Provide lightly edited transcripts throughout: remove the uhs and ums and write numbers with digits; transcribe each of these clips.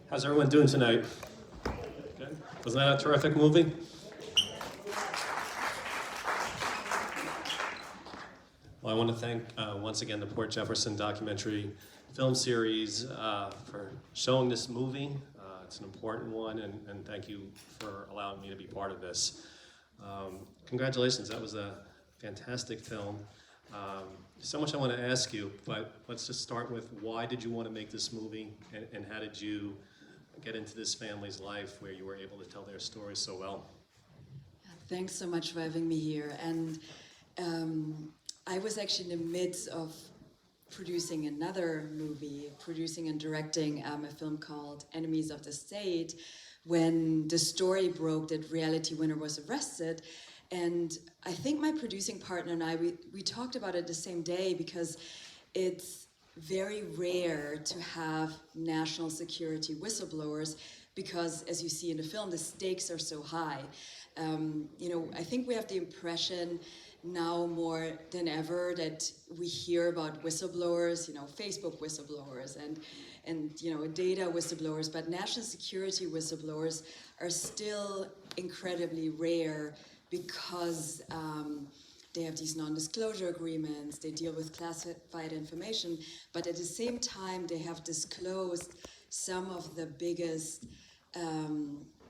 How's everyone doing tonight? Good. Wasn't that a terrific movie? Well, I want to thank once again the Port Jefferson documentary film series for showing this movie. It's an important one, and thank you for allowing me to be part of this. Congratulations, that was a fantastic film. So much I want to ask you, but let's just start with why did you want to make this movie, and how did you get into this family's life where you were able to tell their story so well? Thanks so much for having me here. And I was actually in the midst of producing another movie, producing and directing a film called Enemies of the State, when the story broke that Reality Winner was arrested. And I think my producing partner and I, we talked about it the same day, because it's very rare to have national security whistleblowers, because as you see in the film, the stakes are so high. I think we have the impression now more than ever that we hear about whistleblowers, Facebook whistleblowers and data whistleblowers, but national security whistleblowers are still incredibly rare, because they have these non-disclosure agreements, they deal with classified information, but at the same time they have disclosed some of the biggest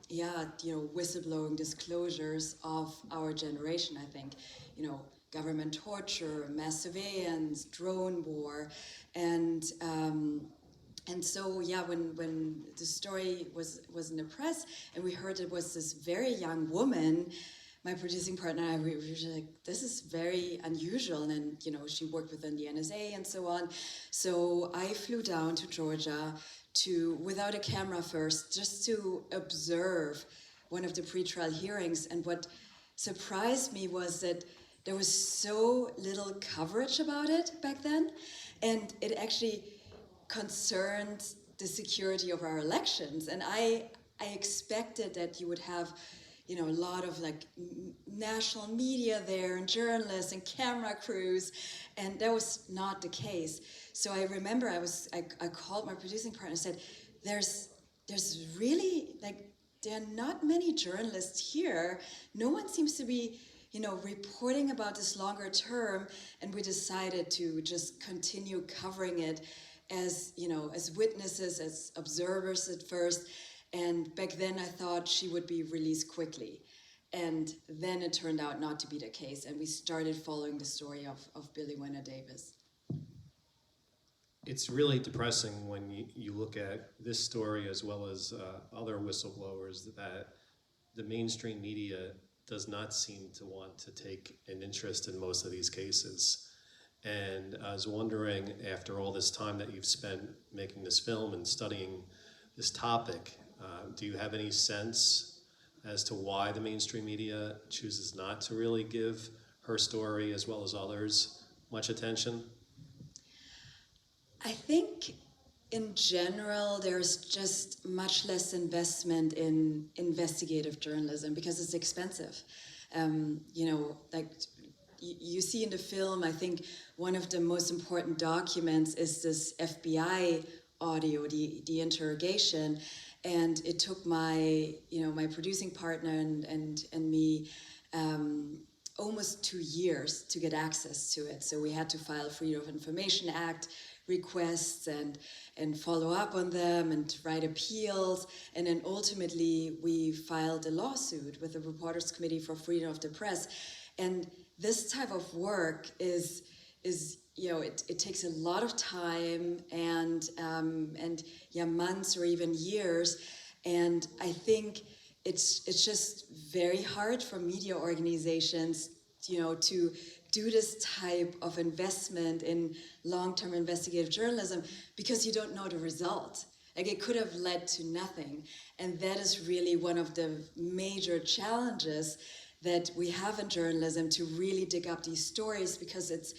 whistleblowing disclosures of our generation, I think. Government torture, mass surveillance, drone war, and so when the story was in the press and we heard it was this very young woman, my producing partner and I, we were like, this is very unusual. And then, she worked within the NSA and so on. So I flew down to Georgia without a camera first, just to observe one of the pretrial hearings. And what surprised me was that there was so little coverage about it back then. And it actually concerned the security of our elections. And I expected that you would have a lot of national media there and journalists and camera crews, and that was not the case. So I remember I called my producing partner and said, there's really, there are not many journalists here. No one seems to be, reporting about this longer term, and we decided to just continue covering it as, as witnesses, as observers at first. And back then I thought she would be released quickly. And then it turned out not to be the case. And we started following the story of Billy Winner Davis. It's really depressing when you look at this story as well as other whistleblowers, that the mainstream media does not seem to want to take an interest in most of these cases. And I was wondering, after all this time that you've spent making this film and studying this topic, do you have any sense as to why the mainstream media chooses not to really give her story, as well as others, much attention? I think in general there's just much less investment in investigative journalism because it's expensive. You see in the film, I think one of the most important documents is this FBI audio, the interrogation. And it took my producing partner and me almost 2 years to get access to it. So we had to file Freedom of Information Act requests and follow up on them and write appeals. And then ultimately we filed a lawsuit with the Reporters Committee for Freedom of the Press. And this type of work is it takes a lot of time and months or even years, and I think it's just very hard for media organizations to do this type of investment in long-term investigative journalism, because you don't know the result. It could have led to nothing, and that is really one of the major challenges that we have in journalism, to really dig up these stories, because it's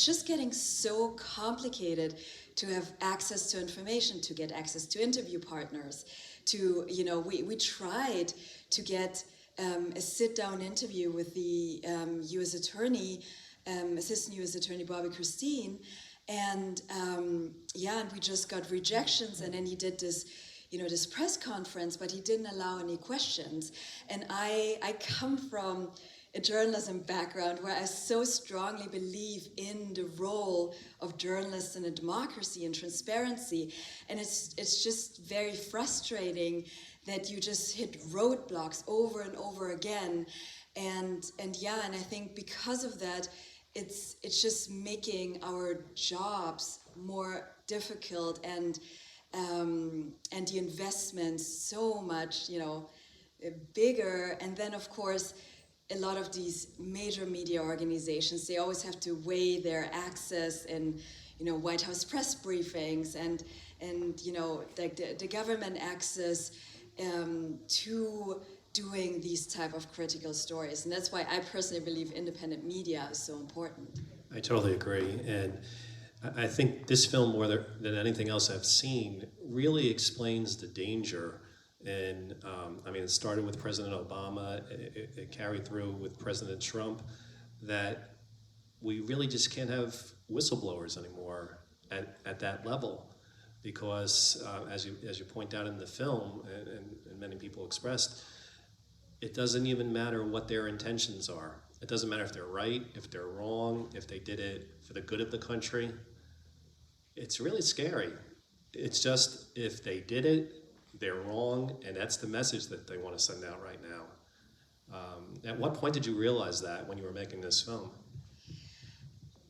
just getting so complicated to have access to information, to get access to interview partners, we tried to get a sit-down interview with the U.S. Attorney, Assistant U.S. Attorney Bobby Christine, and we just got rejections, and then he did this this press conference, but he didn't allow any questions. And I come from a journalism background where I so strongly believe in the role of journalists in a democracy and transparency. And it's just very frustrating that you just hit roadblocks over and over again. And I think because of that, it's just making our jobs more difficult, and the investments so much, bigger. And then of course, a lot of these major media organizations, they always have to weigh their access in, White House press briefings and like the government access to doing these type of critical stories. And that's why I personally believe independent media is so important. I totally agree. And I think this film, more than anything else I've seen, really explains the danger. And it started with President Obama, it carried through with President Trump, that we really just can't have whistleblowers anymore at that level. Because as you point out in the film, and many people expressed, it doesn't even matter what their intentions are. It doesn't matter if they're right, if they're wrong, if they did it for the good of the country. It's really scary. It's just, if they did it, they're wrong, and that's the message that they want to send out right now. At what point did you realize that when you were making this film?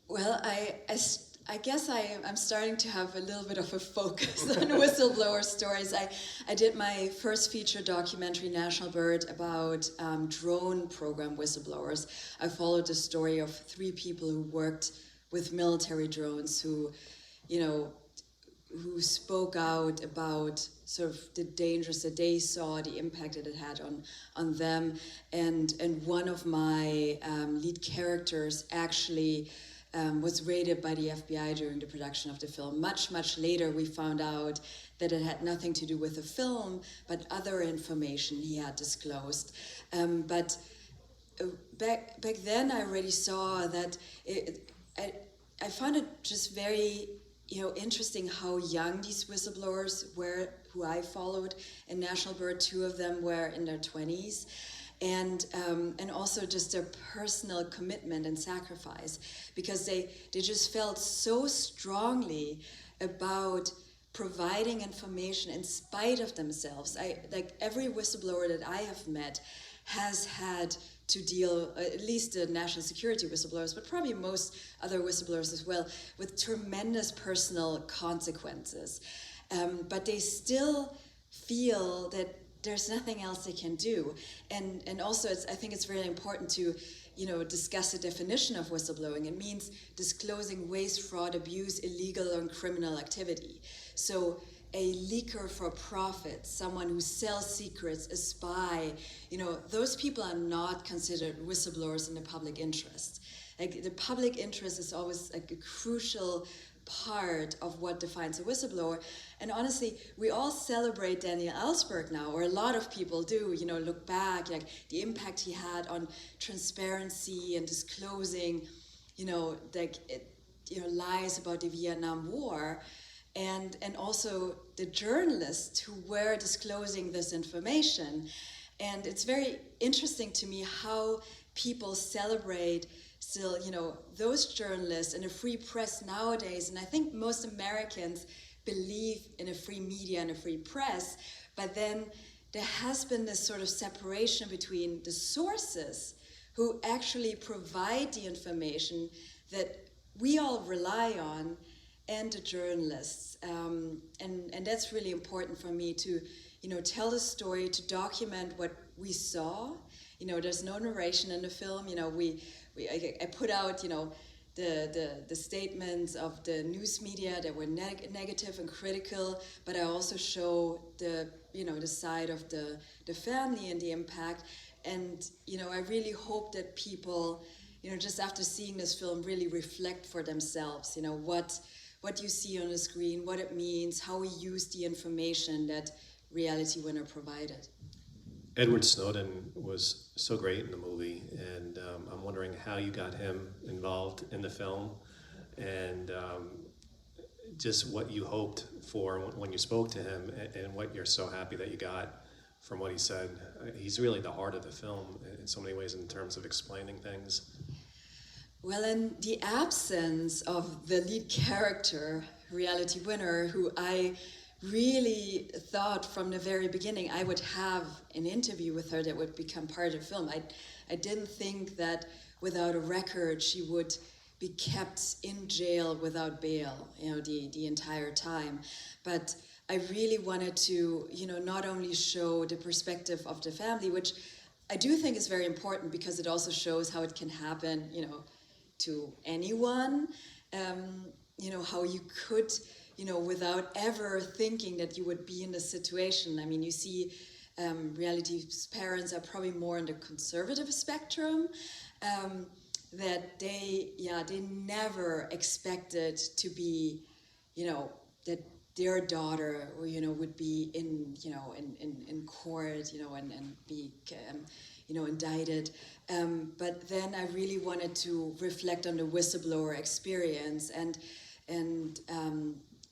Well, I guess I'm starting to have a little bit of a focus on whistleblower stories. I did my first feature documentary, National Bird, about drone program whistleblowers. I followed the story of 3 people who worked with military drones who spoke out about sort of the dangers that they saw, the impact that it had on them. And one of my lead characters actually was raided by the FBI during the production of the film. Much later, we found out that it had nothing to do with the film, but other information he had disclosed. But back then, I already saw that I found it just very interesting how young these whistleblowers were who I followed in National Bird. 2 of them were in their 20s. And also just their personal commitment and sacrifice, because they just felt so strongly about providing information in spite of themselves. Like every whistleblower that I have met has had to deal, at least the national security whistleblowers, but probably most other whistleblowers as well, with tremendous personal consequences. But they still feel that there's nothing else they can do. And also, I think it's really important to discuss the definition of whistleblowing. It means disclosing waste, fraud, abuse, illegal or criminal activity. So a leaker for profit, someone who sells secrets, a spy, those people are not considered whistleblowers in the public interest. Like, the public interest is always like a crucial part of what defines a whistleblower. And honestly, we all celebrate Daniel Ellsberg now, or a lot of people do, look back, like the impact he had on transparency and disclosing, lies about the Vietnam War. And also the journalists who were disclosing this information. And it's very interesting to me how people celebrate still, those journalists and a free press nowadays. And I think most Americans believe in a free media and a free press, but then there has been this sort of separation between the sources who actually provide the information that we all rely on and the journalists. And that's really important for me to, tell the story, to document what we saw. There's no narration in the film. I put out, the statements of the news media that were negative and critical, but I also show the side of the family and the impact. And, I really hope that people, just after seeing this film, really reflect for themselves, what you see on the screen, what it means, how we use the information that Reality Winner provided. Edward Snowden was so great in the movie, and I'm wondering how you got him involved in the film, and just what you hoped for when you spoke to him, and what you're so happy that you got from what he said. He's really the heart of the film in so many ways in terms of explaining things. Well, in the absence of the lead character, Reality Winner, who I really thought from the very beginning I would have an interview with her that would become part of the film. I didn't think that without a record she would be kept in jail without bail, the entire time. But I really wanted to, not only show the perspective of the family, which I do think is very important because it also shows how it can happen, to anyone, how you could, without ever thinking that you would be in this situation. I mean, you see Reality's parents are probably more on the conservative spectrum, that they never expected to be, that their daughter, would be in court, and be, indicted. But then I really wanted to reflect on the whistleblower experience, and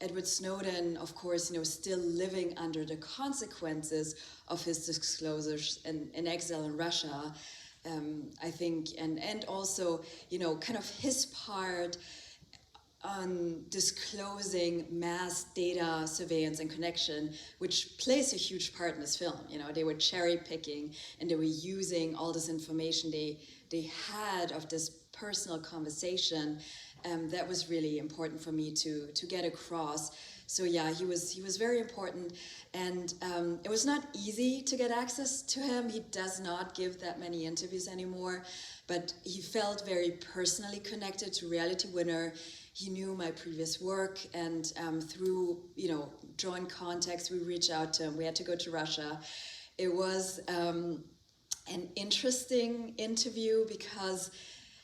Edward Snowden, of course, still living under the consequences of his disclosures in exile in Russia. I think, and also, kind of his part on disclosing mass data surveillance and connection, which plays a huge part in this film. They were cherry picking and they were using all this information they had of this personal conversation. That was really important for me to get across. So yeah, he was very important, and it was not easy to get access to him. He does not give that many interviews anymore, but he felt very personally connected to Reality Winner. He knew my previous work, and through joint contacts, we reached out to him. We had to go to Russia. It was an interesting interview because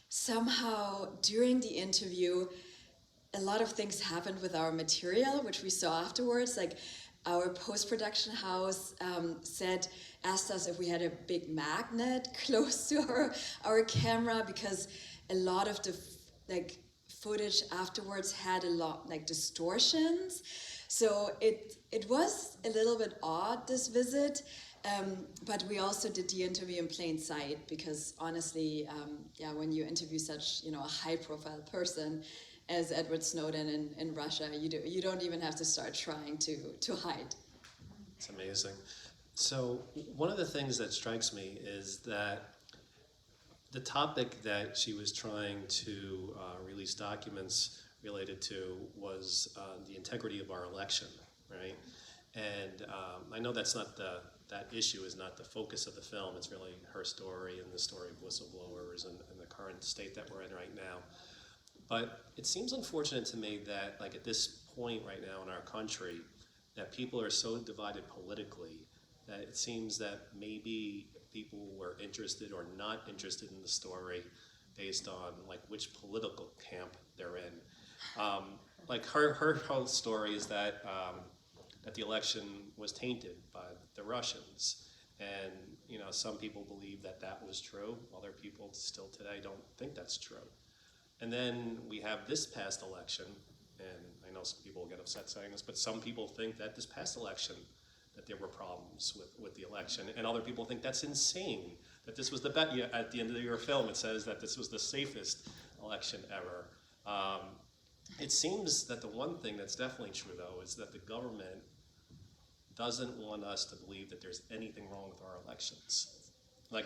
somehow during the interview, a lot of things happened with our material, which we saw afterwards. Like our post-production house asked us if we had a big magnet close to our camera, because a lot of the footage afterwards had a lot distortions. So it was a little bit odd, this visit. But we also did the interview in plain sight, because honestly, when you interview such a high-profile person as Edward Snowden in Russia, you don't even have to start trying to hide. It's amazing. So one of the things that strikes me is that the topic that she was trying to release documents related to was the integrity of our election, right? And I know that's not that issue is not the focus of the film. It's really her story and the story of whistleblowers and the current state that we're in right now. But it seems unfortunate to me that, at this point right now in our country, that people are so divided politically that it seems that maybe people were interested or not interested in the story based on which political camp they're in. Her whole story is that that the election was tainted by the Russians, and some people believe that was true. Other people still today don't think that's true. And then we have this past election, and I know some people will get upset saying this, but some people think that this past election, that there were problems with the election, and other people think that's insane, that this was the best. At the end of your film, it says that this was the safest election ever. It seems that the one thing that's definitely true, though, is that the government doesn't want us to believe that there's anything wrong with our elections.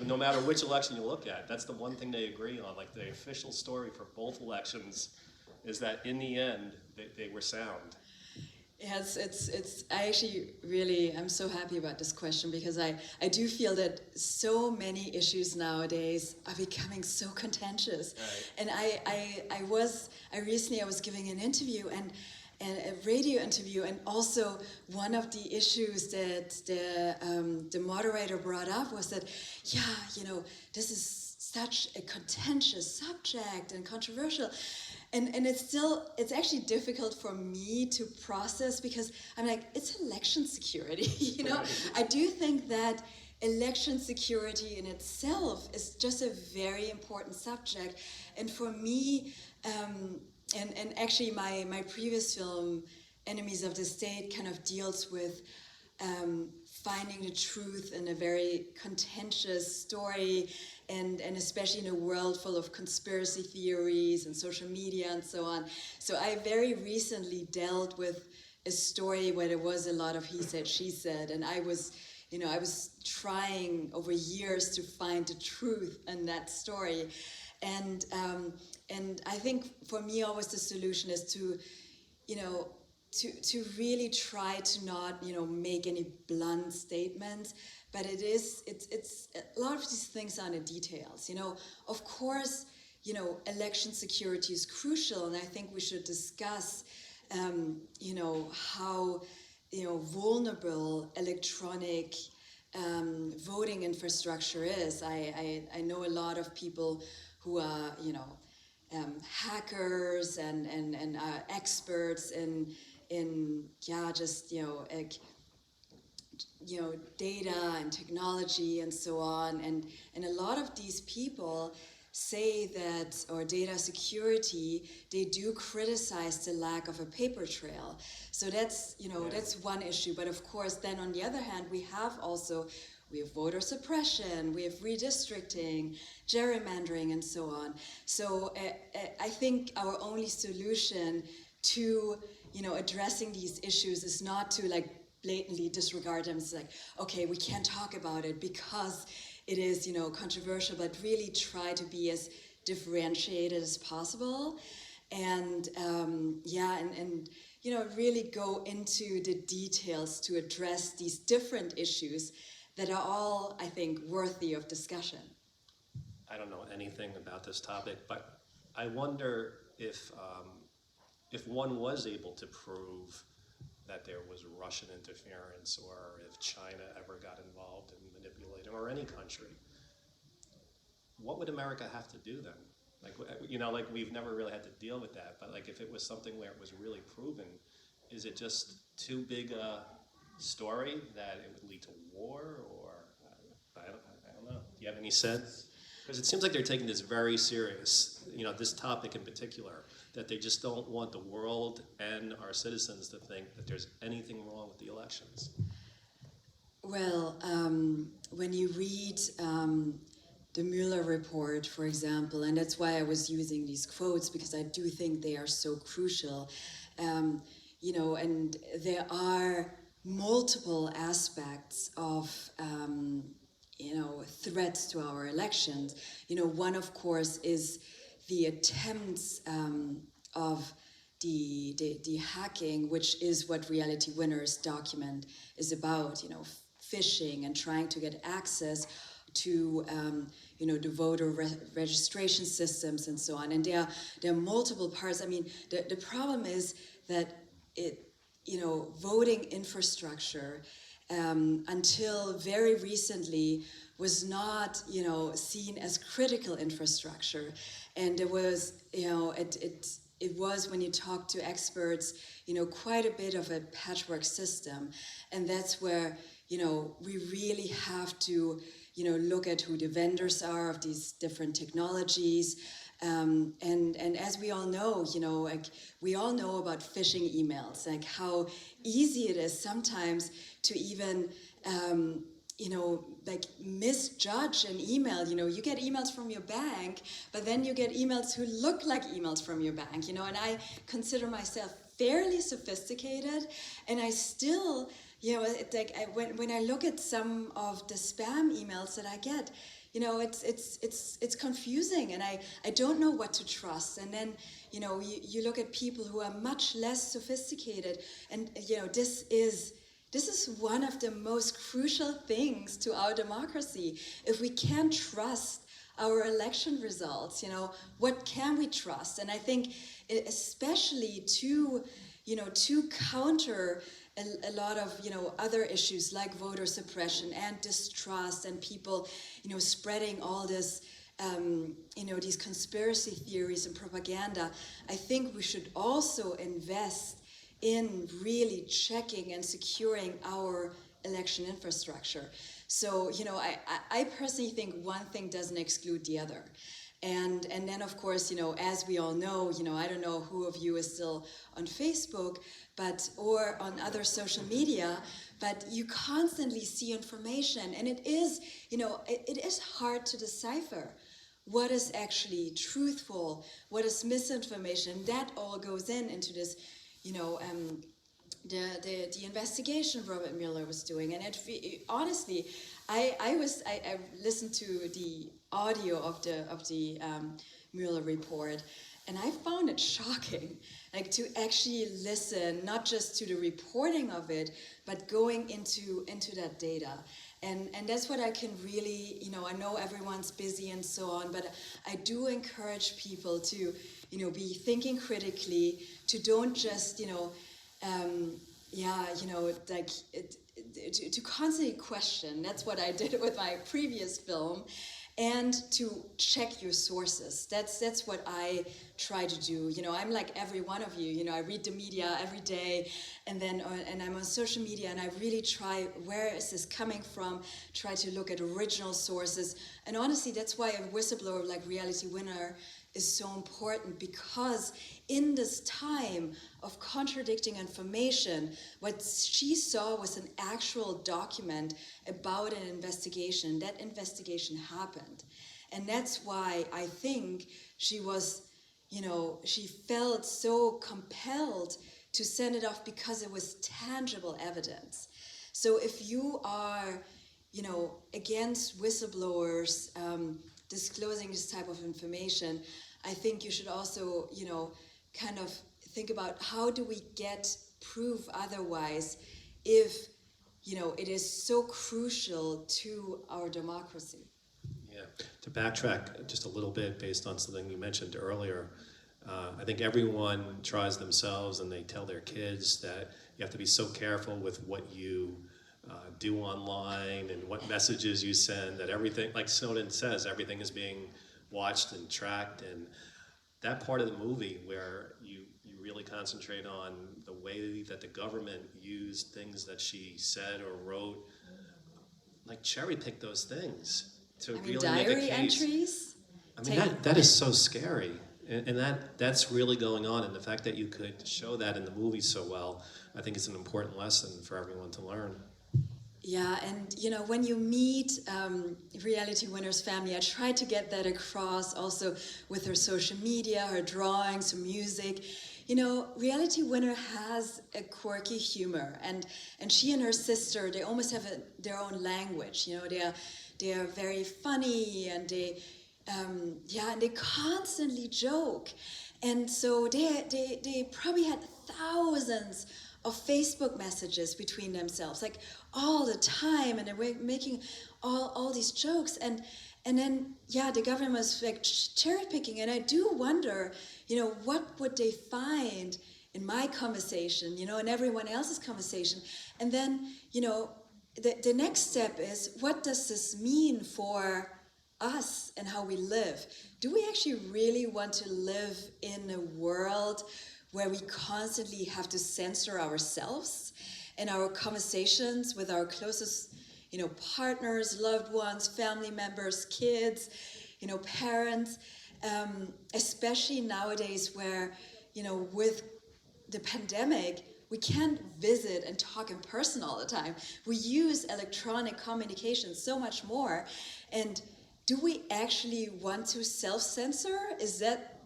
No matter which election you look at, that's the one thing they agree on. The official story for both elections is that in the end, they were sound. Yes, I actually really, I'm so happy about this question, because I do feel that so many issues nowadays are becoming so contentious. Right. And I recently was giving an interview and a radio interview, and also one of the issues that the moderator brought up was that, this is such a contentious subject and controversial. And it's actually difficult for me to process, because I'm it's election security, Right. I do think that election security in itself is just a very important subject. And for me, and actually my previous film, Enemies of the State, kind of deals with finding the truth in a very contentious story, and especially in a world full of conspiracy theories and social media and so on. So I very recently dealt with a story where there was a lot of he said, she said, and I was trying over years to find the truth in that story. And I think for me always the solution is to, to really try to not, make any blunt statements, but it's a lot of these things are in the details. Of course, election security is crucial, and I think we should discuss, how, vulnerable electronic voting infrastructure is. I know a lot of people who are, hackers and are experts in just data and technology and so on, and a lot of these people say that, or data security, they do criticize the lack of a paper trail. So that's that's one issue. But of course, then on the other hand, we have voter suppression, we have redistricting, gerrymandering, and so on. So I think our only solution to addressing these issues is not to blatantly disregard them. It's like, okay, we can't talk about it because it is controversial, but really try to be as differentiated as possible, and really go into the details to address these different issues that are all, I think, worthy of discussion. I don't know anything about this topic, but I wonder if one was able to prove that there was Russian interference, or if China ever got involved in manipulating, or any country, what would America have to do then? We've never really had to deal with that, but if it was something where it was really proven, is it just too big a story that it would lead to war, or I don't know. Do you have any sense? Because it seems like they're taking this very serious, this topic in particular, that they just don't want the world and our citizens to think that there's anything wrong with the elections. Well, when you read the Mueller report, for example, and that's why I was using these quotes, because I do think they are so crucial, and there are multiple aspects of threats to our elections. One, of course, is the attempts of the hacking, which is what Reality Winners document is about. Phishing and trying to get access to the voter registration systems and so on. And there are multiple parts. I mean, the problem is that voting infrastructure until very recently was not seen as critical infrastructure, and it was it was, when you talk to experts, quite a bit of a patchwork system, and that's where we really have to look at who the vendors are of these different technologies. And as we all know, we all know about phishing emails, how easy it is sometimes to even, misjudge an email. You get emails from your bank, but then you get emails who look like emails from your bank, and I consider myself fairly sophisticated, and I still, when I look at some of the spam emails that I get, it's confusing, and I don't know what to trust. And then you look at people who are much less sophisticated, and this is one of the most crucial things to our democracy. If we can't trust our election results, what can we trust? And I think especially to counter a lot of other issues like voter suppression and distrust, and people spreading all this these conspiracy theories and propaganda, I think we should also invest in really checking and securing our election infrastructure. So I personally think one thing doesn't exclude the other. And then, of course, as we all know, I don't know who of you is still on Facebook, or on other social media, but you constantly see information, and it is, it is hard to decipher what is actually truthful, what is misinformation. That all goes into this, the investigation Robert Mueller was doing. And honestly, I listened to the audio of the Mueller report, and I found it shocking, like, to actually listen not just to the reporting of it, but going into that data. And that's what I can really, I know everyone's busy and so on, but I do encourage people to, be thinking critically, to don't just, to constantly question. That's what I did with my previous film, and to check your sources. That's what I try to do. I'm like every one of you. I read the media every day, and I'm on social media, and I really try, where is this coming from? Try to look at original sources. And honestly, that's why a whistleblower like Reality Winner is so important, because in this time of contradicting information, what she saw was an actual document about an investigation. That investigation happened. And that's why I think she was, she felt so compelled to send it off, because it was tangible evidence. So if you are, against whistleblowers disclosing this type of information, I think you should also, kind of think about, how do we get proof otherwise, if, it is so crucial to our democracy. Yeah, to backtrack just a little bit based on something you mentioned earlier, I think everyone tries themselves, and they tell their kids that you have to be so careful with what you do online and what messages you send, that everything, like Snowden says, everything is being watched and tracked. And that part of the movie where you really concentrate on the way that the government used things that she said or wrote, like cherry pick those things to really make a diary case. Entries. I mean, that is so scary, and that's really going on. And the fact that you could show that in the movie so well, I think it's an important lesson for everyone to learn. Yeah, and when you meet Reality Winner's family, I try to get that across also with her social media, her drawings, her music. Reality Winner has a quirky humor, and she and her sister, they almost have their own language. They are very funny, and they constantly joke, and so they probably had thousands of Facebook messages between themselves, like all the time, and they were making all these jokes, and then the government was like cherry picking, and I do wonder, what would they find in my conversation, and everyone else's conversation, and then the next step is, what does this mean for us and how we live? Do we actually really want to live in a world where we constantly have to censor ourselves and our conversations with our closest, partners, loved ones, family members, kids, parents, especially nowadays where, with the pandemic, we can't visit and talk in person all the time. We use electronic communication so much more. And do we actually want to self-censor? Is that,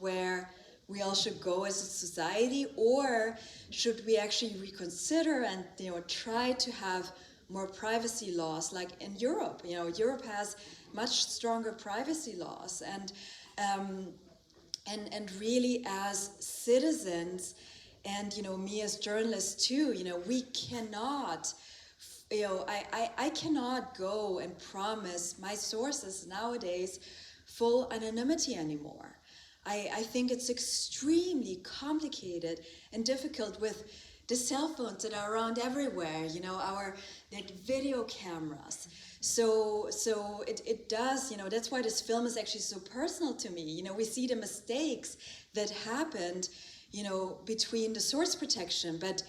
where we all should go as a society? Or should we actually reconsider and, try to have more privacy laws like in Europe? Europe has much stronger privacy laws. And really, as citizens, and me as journalists too, we cannot, I cannot go and promise my sources nowadays full anonymity anymore. I think it's extremely complicated and difficult with the cell phones that are around everywhere, our video cameras. So it does, that's why this film is actually so personal to me. We see the mistakes that happened, between the source protection, but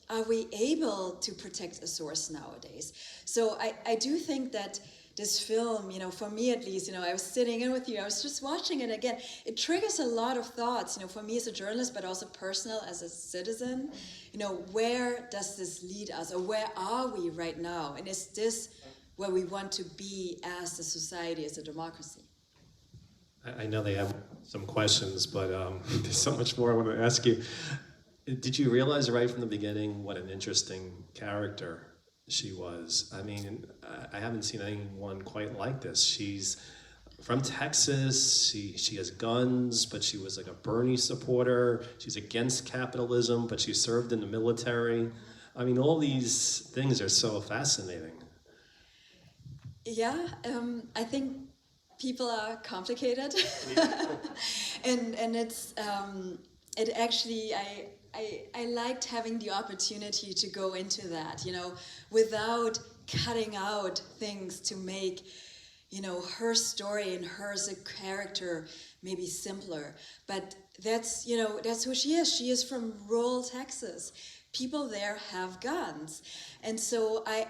are we able to protect a source nowadays? So I do think that this film, you know, for me at least, you know, I was sitting in with you, I was just watching it again. It triggers a lot of thoughts, you know, for me as a journalist, but also personal as a citizen. You know, where does this lead us, or where are we right now? And is this where we want to be as a society, as a democracy? I know they have some questions, but there's so much more I want to ask you. Did you realize right from the beginning what an interesting character she was? I mean, I haven't seen anyone quite like this. She's from Texas, she has guns, but she was like a Bernie supporter. She's against capitalism, but she served in the military. I mean, all these things are so fascinating. Yeah, I think people are complicated, and it's it actually I liked having the opportunity to go into that, you know, without cutting out things to make, you know, her story and her as a character maybe simpler. But that's, you know, that's who she is. She is from rural Texas. People there have guns. And so I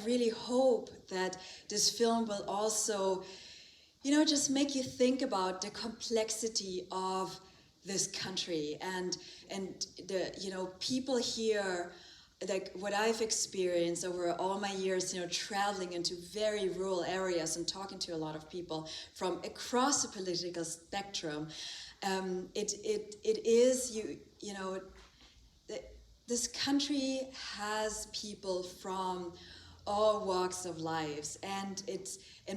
really hope that this film will also, you know, just make you think about the complexity of this country and the, you know, people here, like what I've experienced over all my years, you know, traveling into very rural areas and talking to a lot of people from across the political spectrum. It is, you know, this country has people from all walks of lives, and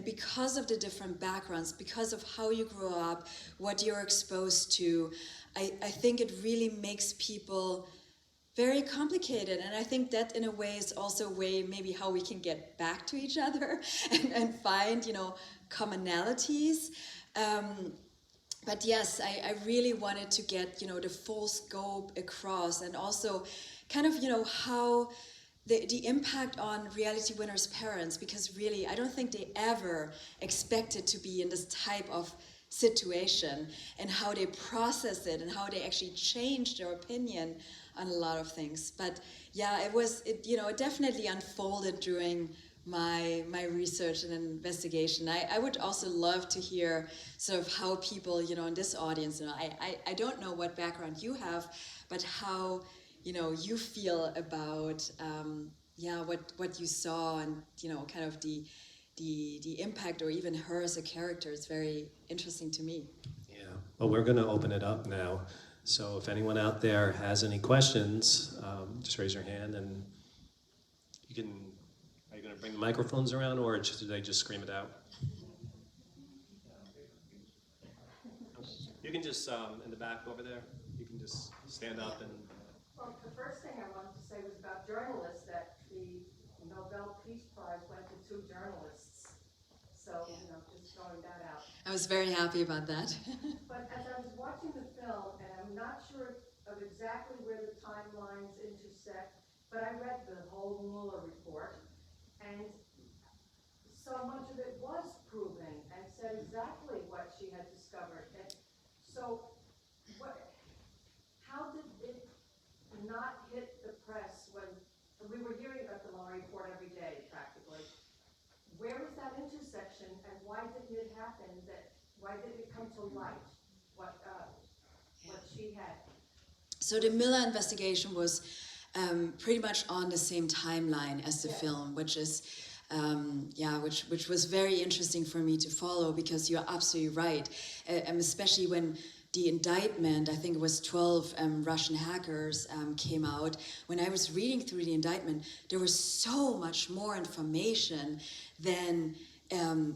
because of the different backgrounds, because of how you grew up, what you're exposed to, I think it really makes people very complicated. And I think that in a way is also a way maybe how we can get back to each other and find, you know, commonalities. But yes, I really wanted to get, you know, the full scope across, and also kind of, you know, how the impact on Reality Winner's parents, because really I don't think they ever expected to be in this type of situation, and how they process it and how they actually changed their opinion on a lot of things. But yeah, you know, it definitely unfolded during my research and investigation. I would also love to hear sort of how people, you know, in this audience, you know, I don't know what background you have, but how, you know, you feel about what you saw, and, you know, kind of the impact, or even her as a character is very interesting to me. Yeah, well, we're going to open it up now. So if anyone out there has any questions, just raise your hand, and you can. Are you going to bring the microphones around, or do they just scream it out? You can just, in the back over there, you can just stand up and... Well, the first thing I wanted to say was about journalists, that the Nobel Peace Prize went to 2 journalists. So, you know, just throwing that out. I was very happy about that. But as I was watching the film, and I'm not sure of exactly where the timelines intersect, but I read the whole Mueller report, and so much of it was proven and said exactly what she had discovered. And so, how did it not hit the press when we were hearing about the Mueller report every day, practically? Where was that intersection, and why didn't it happen? Why didn't it come to light what she had? So the Miller investigation was pretty much on the same timeline as the film, which is which was very interesting for me to follow, because you're absolutely right, especially when the indictment, I think it was 12 Russian hackers, came out. When I was reading through the indictment, there was so much more information than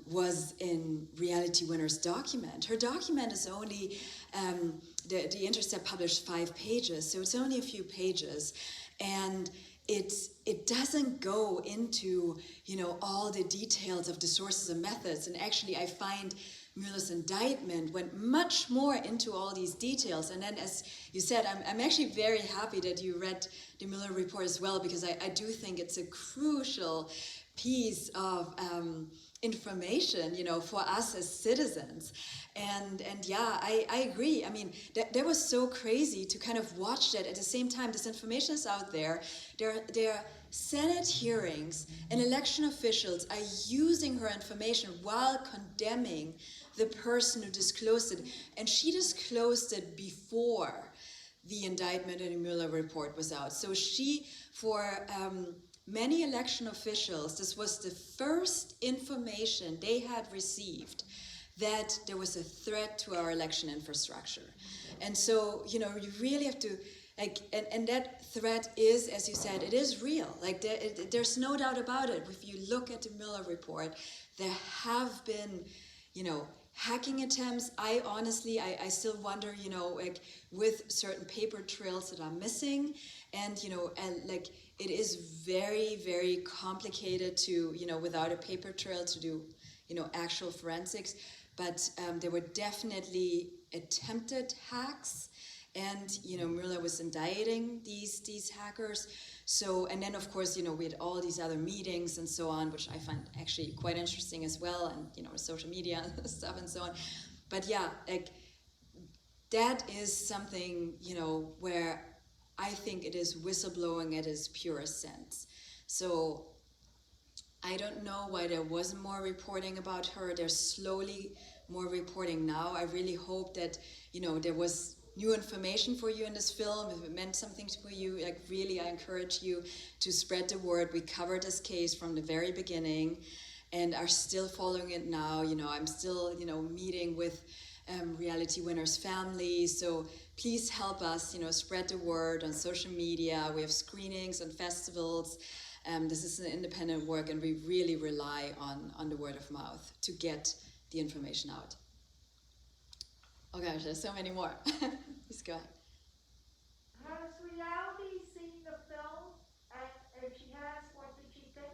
was in Reality Winner's document. Her document is only, the Intercept published 5 pages, so it's only a few pages. And it doesn't go into, you know, all the details of the sources and methods. And actually, I find Mueller's indictment went much more into all these details. And then, as you said, I'm actually very happy that you read the Mueller report as well, because I do think it's a crucial piece of information, you know, for us as citizens. And yeah, I agree. I mean, that was so crazy to kind of watch that. At the same time, this information is out there. They're Senate hearings and election officials are using her information while condemning the person who disclosed it. And she disclosed it before the indictment and the Mueller report was out. So she, for many election officials, this was the first information they had received that there was a threat to our election infrastructure. And so, you know, you really have to, like, and that threat is, as you said, it is real. Like, there's no doubt about it. If you look at the Mueller report, there have been, you know, hacking attempts. I honestly still wonder, you know, like, with certain paper trails that are missing, and, you know, and like, it is very, very complicated to, you know, without a paper trail to do, you know, actual forensics. But there were definitely attempted hacks, and, you know, Mueller was indicting these hackers. So, and then of course, you know, we had all these other meetings and so on, which I find actually quite interesting as well, and, you know, social media stuff and so on. But yeah, like, that is something, you know, where I think it is whistleblowing at its purest sense. So I don't know why there wasn't more reporting about her. There's slowly more reporting now. I really hope that, you know, there was new information for you in this film. If it meant something for you, like, really, I encourage you to spread the word. We covered this case from the very beginning and are still following it now. You know, I'm still, you know, meeting with Reality Winners family. So please help us, you know, spread the word on social media. We have screenings and festivals. This is an independent work, and we really rely on the word of mouth to get the information out. Oh gosh, there's so many more. Please go ahead. Has Reality seen the film? And if she has, what did she think?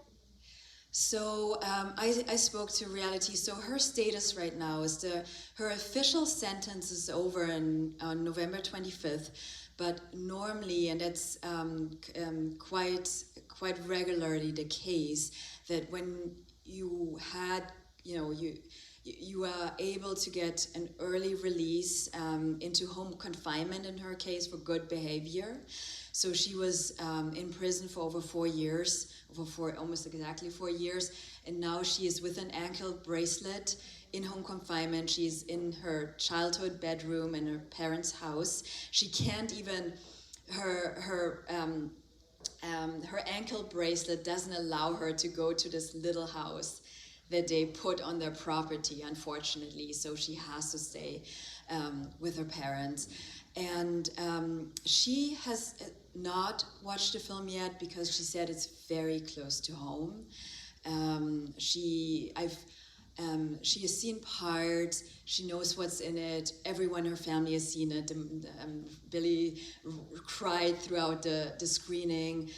So I spoke to Reality. So her status right now is her official sentence is over on November 25th, but normally, and that's quite regularly the case, that when you had, you know, you are able to get an early release into home confinement in her case for good behavior. So she was in prison for over 4 years, almost exactly 4 years, and now she is with an ankle bracelet in home confinement. She's in her childhood bedroom in her parents' house. She can't even, her ankle bracelet doesn't allow her to go to this little house that they put on their property, unfortunately. So she has to stay with her parents. And she has not watched the film yet because she said it's very close to home. She has seen parts. She knows what's in it. Everyone in her family has seen it. Billy cried throughout the screening.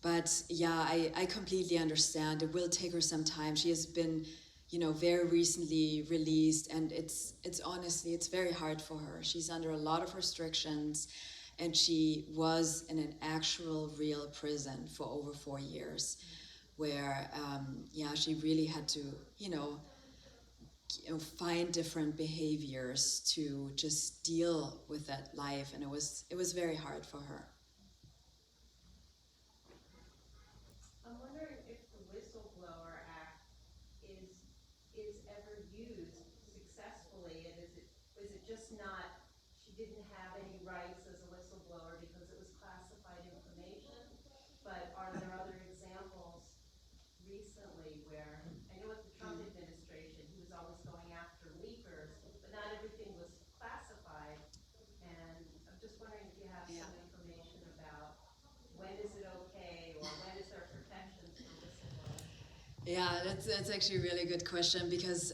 But yeah, I completely understand. It will take her some time. She has been, you know, very recently released, and it's honestly, it's very hard for her. She's under a lot of restrictions, and she was in an actual real prison for over 4 years, where yeah, she really had to, you know, find different behaviors to just deal with that life, and it was very hard for her. I'm wondering if the Whistleblower Act is ever used successfully, and is it just not, she didn't have any rights as a whistleblower because it was classified information? But are there other examples recently where, I know with the Trump administration, he was always going after leakers, but not everything was classified. And I'm just wondering if you have some information about when is it okay, or when is there protections for whistleblowers? Yeah, that's actually a really good question, because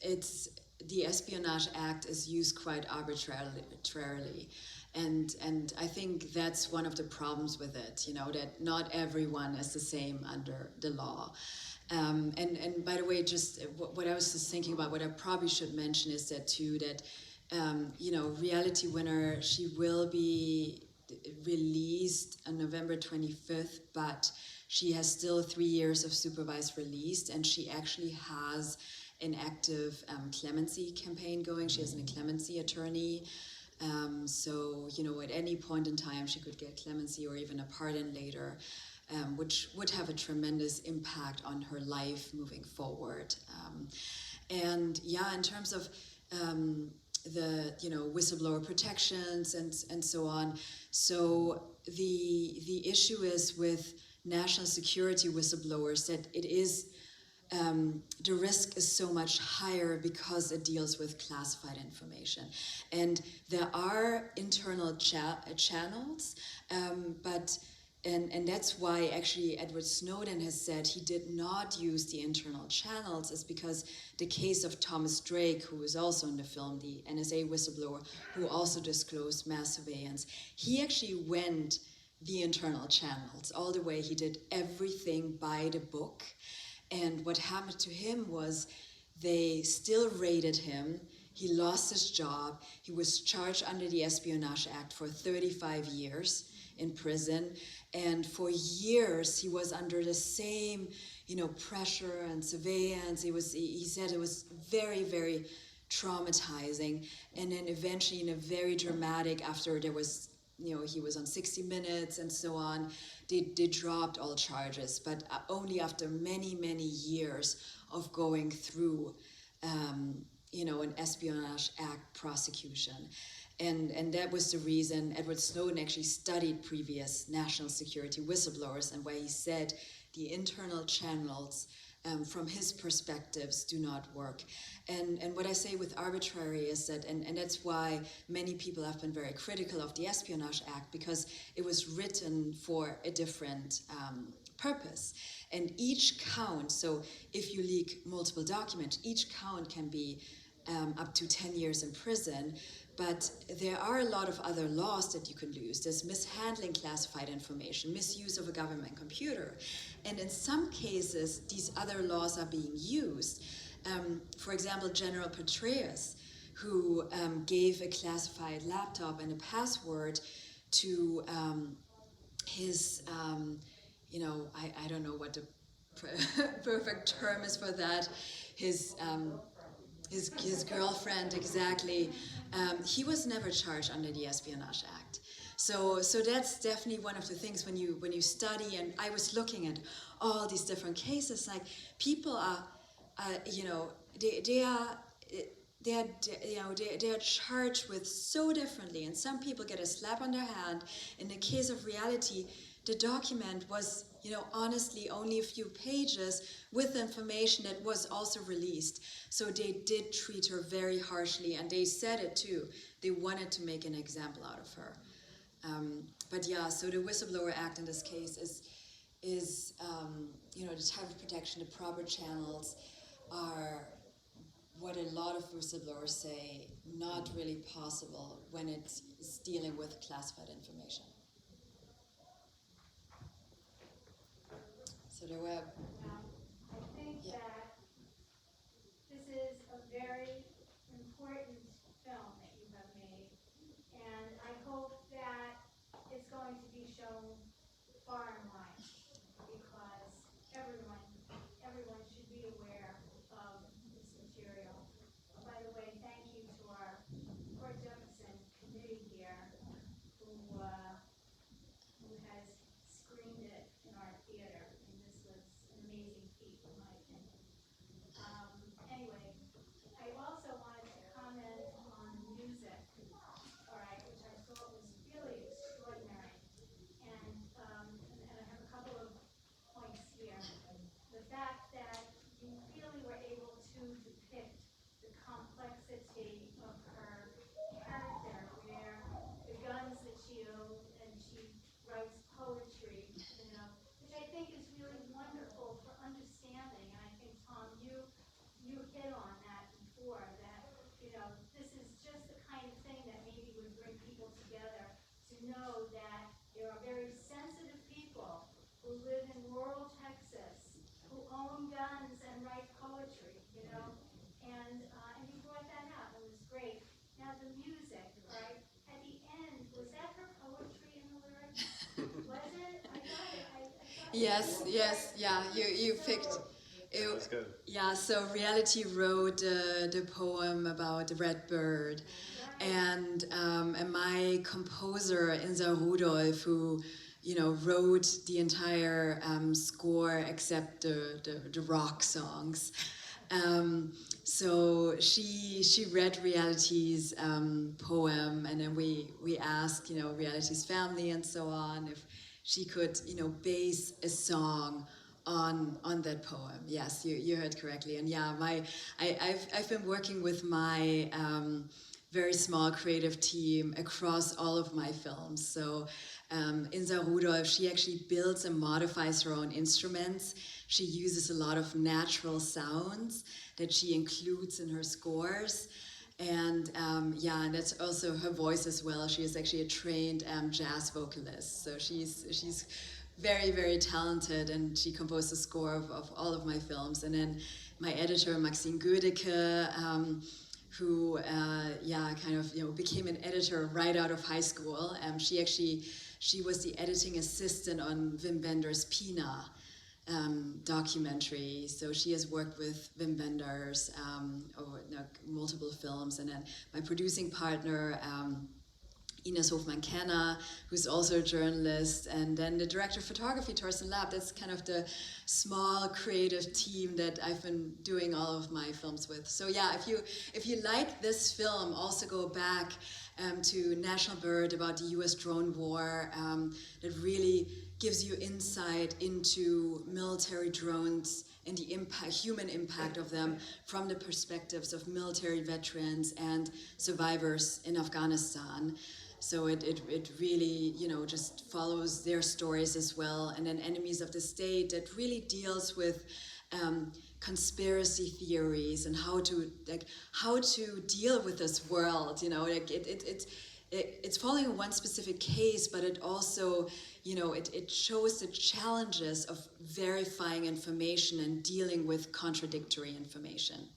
it's, the Espionage Act is used quite arbitrarily. And I think that's one of the problems with it, you know, that not everyone is the same under the law. And by the way, just what I was just thinking about, what I probably should mention is that too, that, you know, Reality Winner, she will be released on November 25th, but she has still 3 years of supervised release, and she actually has an active clemency campaign going. She has a clemency attorney. So, you know, at any point in time, she could get clemency or even a pardon later, which would have a tremendous impact on her life moving forward. And yeah, in terms of the, you know, whistleblower protections and so on. So the issue is with national security whistleblowers that it is the risk is so much higher because it deals with classified information. And there are internal channels, and that's why actually Edward Snowden has said he did not use the internal channels, is because the case of Thomas Drake, who was also in the film, the NSA whistleblower, who also disclosed mass surveillance, he actually went the internal channels all the way. He did everything by the book. And what happened to him was they still raided him. He lost his job. He was charged under the Espionage Act for 35 years in prison. And for years, he was under the same, you know, pressure and surveillance. He said it was very, very traumatizing. And then eventually, in a very dramatic, after there was, you know, he was on 60 Minutes and so on, they dropped all charges, but only after many, many years of going through, you know, an Espionage Act prosecution. And that was the reason Edward Snowden actually studied previous national security whistleblowers, and why he said the internal channels, from his perspectives, do not work. And what I say with arbitrary is that, and that's why many people have been very critical of the Espionage Act, because it was written for a different purpose. And each count, so if you leak multiple documents, each count can be up to 10 years in prison. But there are a lot of other laws that you can use. There's mishandling classified information, misuse of a government computer. And in some cases, these other laws are being used. For example, General Petraeus, who gave a classified laptop and a password to his, you know, I don't know what the perfect term is for that, his girlfriend, exactly. He was never charged under the Espionage Act. So that's definitely one of the things when you study, and I was looking at all these different cases, like people are, you know, they are charged with so differently, and some people get a slap on their hand. In the case of Reality, the document was, you know, honestly only a few pages with information that was also released. So they did treat her very harshly, and they said it too. They wanted to make an example out of her. But yeah, so the Whistleblower Act in this case is you know, the type of protection, the proper channels are what a lot of whistleblowers say not really possible when it's dealing with classified information. So there were, I think yeah. that this is a very important film that you have made, and I hope that it's going to be shown far and wide, because everyone should be aware of this material. By the way, thank you to our Port Jefferson committee here, who has screened it in our theater, and this was an amazing feat, in my opinion. Anyway, I also wanted to comment on the music, all right, which I thought was really extraordinary. And I have a couple of points here. The fact that you really were able to depict the complexity of her character, where the guns that she owned, and she writes poetry, you know, which I think is really wonderful for understanding. And I think, Tom, you hit on that before, that, you know, this is just the kind of thing that maybe would bring people together to know that there are very sensitive people who live in rural Texas, who own guns and write poetry, you know, and you brought that out. It was great. Now the music, right? At the end, was that her poetry in the lyrics? Was it? I thought it. I thought Yes, it. yes, yeah. You picked. That was good. Yeah, so Reality wrote the poem about the red bird, And my composer, Insa Rudolph, who wrote the entire score except the rock songs. So she read Reality's poem, and then we asked Reality's family and so on if she could base a song on that poem. Yes, you heard correctly. And yeah, I've been working with my very small creative team across all of my films. So Insa Rudolph, she actually builds and modifies her own instruments. She uses a lot of natural sounds that she includes in her scores. And and that's also her voice as well. She is actually a trained jazz vocalist. So she's very, very talented, and she composed the score of all of my films. And then my editor, Maxine Gödecke, who became an editor right out of high school. She was the editing assistant on Wim Wenders' Pina documentary. So she has worked with Wim Wenders over multiple films. And then my producing partner, Ines Hofmann-Kenner, who's also a journalist, and then the director of photography, Torsten Lapp. That's kind of the small creative team that I've been doing all of my films with. So yeah, if you like this film, also go back to National Bird about the US drone war. That really gives you insight into military drones and the human impact of them from the perspectives of military veterans and survivors in Afghanistan. So it really, just follows their stories as well. And then Enemies of the State, that really deals with conspiracy theories and how to deal with this world. It's following one specific case, but it also, it shows the challenges of verifying information and dealing with contradictory information.